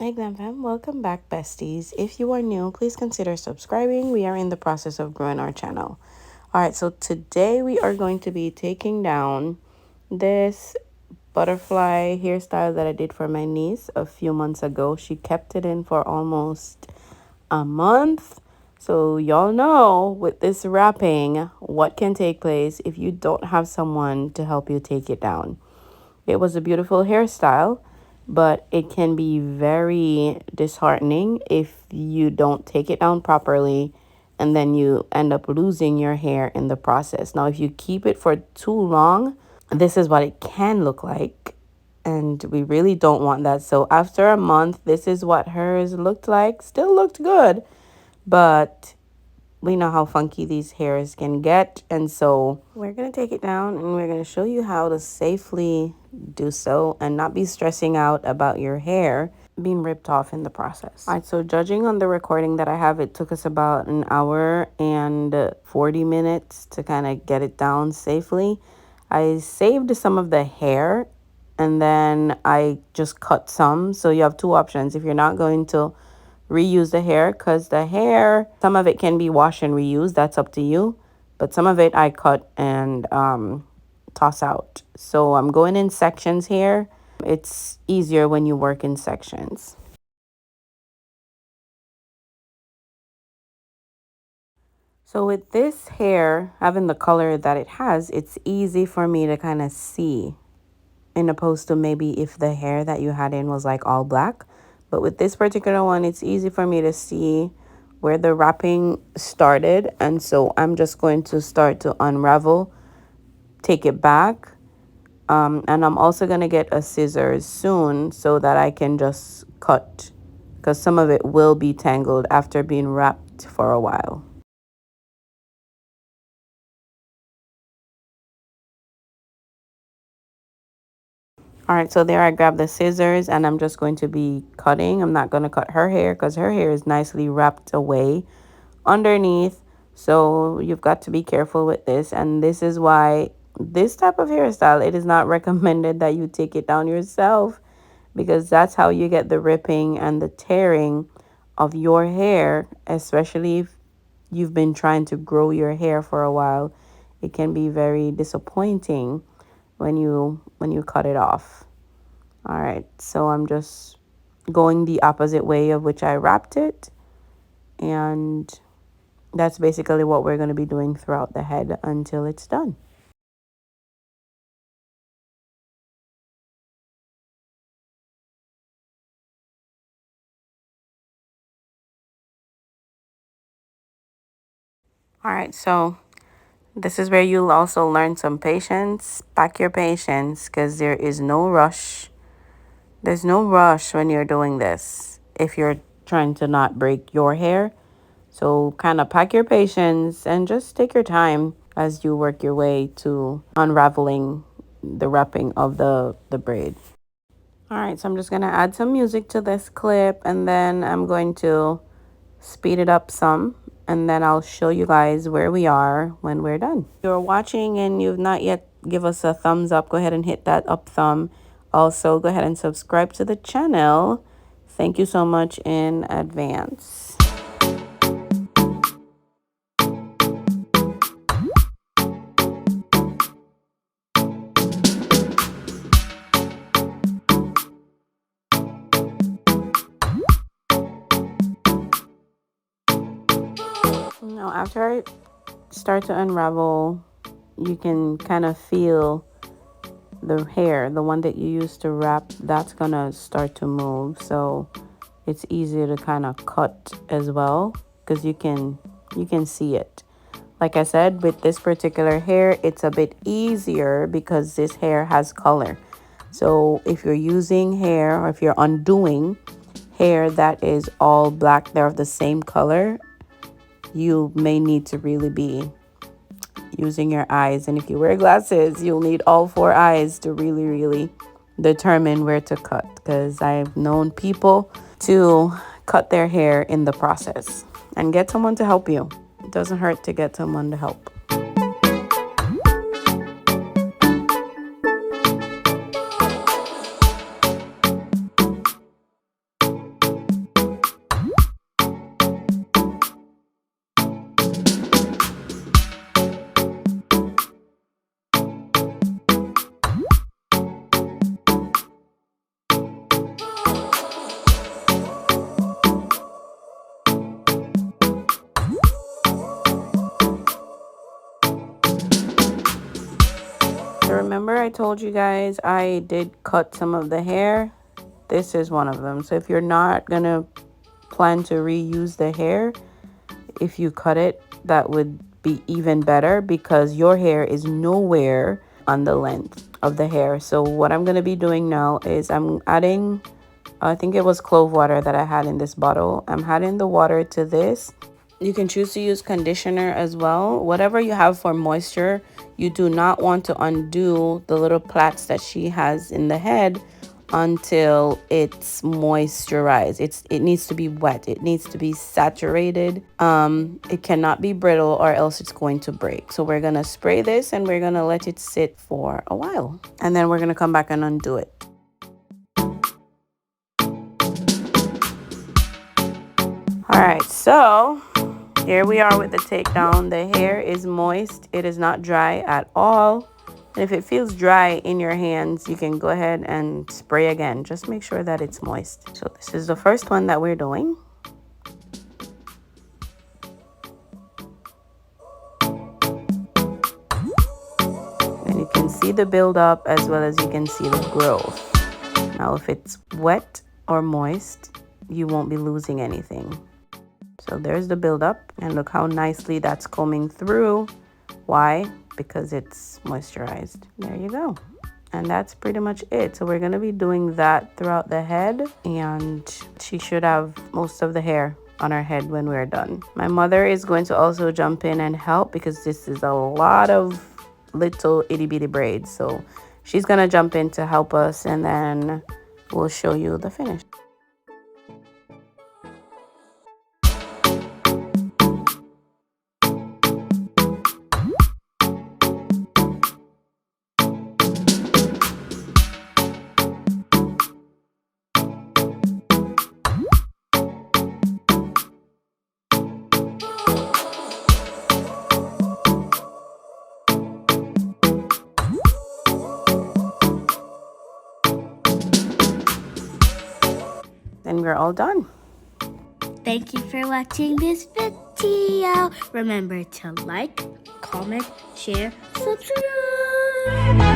Hey GlamFam, welcome back besties. If you are new, please consider subscribing. We are in the process of growing our channel. Alright, so today we are going to be taking down this butterfly hairstyle that I did for my niece a few months ago. She kept it in for almost a month. So y'all know with this wrapping, what can take place if you don't have someone to help you take it down. It was a beautiful hairstyle, but it can be very disheartening if you don't take it down properly and then you end up losing your hair in the process. Now, if you keep it for too long, this is what it can look like. And we really don't want that. So after a month, this is what hers looked like. Still looked good, but we know how funky these hairs can get, and so we're going to take it down and we're going to show you how to safely do so and not be stressing out about your hair being ripped off in the process. All right, so judging on the recording that I have, it took us about an hour and 40 minutes to kind of get it down safely. I saved some of the hair and then I just cut some. So you have two options. If you're not going to reuse the hair, because the hair, some of it can be wash and reuse, that's up to you, but some of it I cut and toss out. So I'm going in sections here. It's easier when you work in sections. So with this hair having the color that it has, it's easy for me to kind of see, in opposed to maybe if the hair that you had in was like all black. But with this particular one, it's easy for me to see where the wrapping started. And so I'm just going to start to unravel, take it back. And I'm also going to get a scissors soon so that I can just cut, because some of it will be tangled after being wrapped for a while. All right, so there I grabbed the scissors and I'm just going to be cutting. I'm not going to cut her hair because her hair is nicely wrapped away underneath. So you've got to be careful with this. And this is why this type of hairstyle, it is not recommended that you take it down yourself, because that's how you get the ripping and the tearing of your hair, especially if you've been trying to grow your hair for a while. It can be very disappointing when you cut it off. All right, so I'm just going the opposite way of which I wrapped it, and that's basically what we're going to be doing throughout the head until it's done. All right, so this is where you'll also learn some patience. Pack your patience, because there is no rush. There's no rush when you're doing this if you're trying to not break your hair. So kind of pack your patience and just take your time as you work your way to unraveling the wrapping of the braid. All right, so I'm just going to add some music to this clip, and then I'm going to speed it up some, and then I'll show you guys where we are when we're done. If you're watching and you've not yet give us a thumbs up, go ahead and hit that up thumb. Also, go ahead and subscribe to the channel. Thank you so much in advance. Now, after I start to unravel, you can kind of feel the hair, the one that you used to wrap, that's gonna start to move. So it's easier to kind of cut as well, because you can see it. Like I said, with this particular hair, it's a bit easier because this hair has color. So if you're using hair, or if you're undoing hair that is all black, they're of the same color, you may need to really be using your eyes. And if you wear glasses, you'll need all four eyes to really determine where to cut, because I've known people to cut their hair in the process. And get someone to help you. It doesn't hurt to get someone to help. I told you guys I did cut some of the hair, this is one of them. So if you're not gonna plan to reuse the hair, if you cut it, that would be even better because your hair is nowhere on the length of the hair. So what I'm gonna be doing now is I'm adding, I think it was clove water that I had in this bottle. I'm adding the water to this. You can choose to use conditioner as well. Whatever you have for moisture, you do not want to undo the little plaits that she has in the head until it's moisturized. It needs to be wet. It needs to be saturated. It cannot be brittle or else it's going to break. So we're gonna spray this and we're gonna let it sit for a while. And then we're gonna come back and undo it. All right, so here we are with the takedown. The hair is moist. It is not dry at all. And if it feels dry in your hands, you can go ahead and spray again. Just make sure that it's moist. So this is the first one that we're doing. And you can see the buildup as well as you can see the growth. Now, if it's wet or moist, you won't be losing anything. So there's the buildup, and look how nicely that's combing through. Why? Because it's moisturized. There you go. And that's pretty much it. So we're going to be doing that throughout the head, and she should have most of the hair on her head when we're done. My mother is going to also jump in and help because this is a lot of little itty bitty braids. So she's going to jump in to help us, and then we'll show you the finish. And we're all done. Thank you for watching this video. Remember to like, comment, share, subscribe.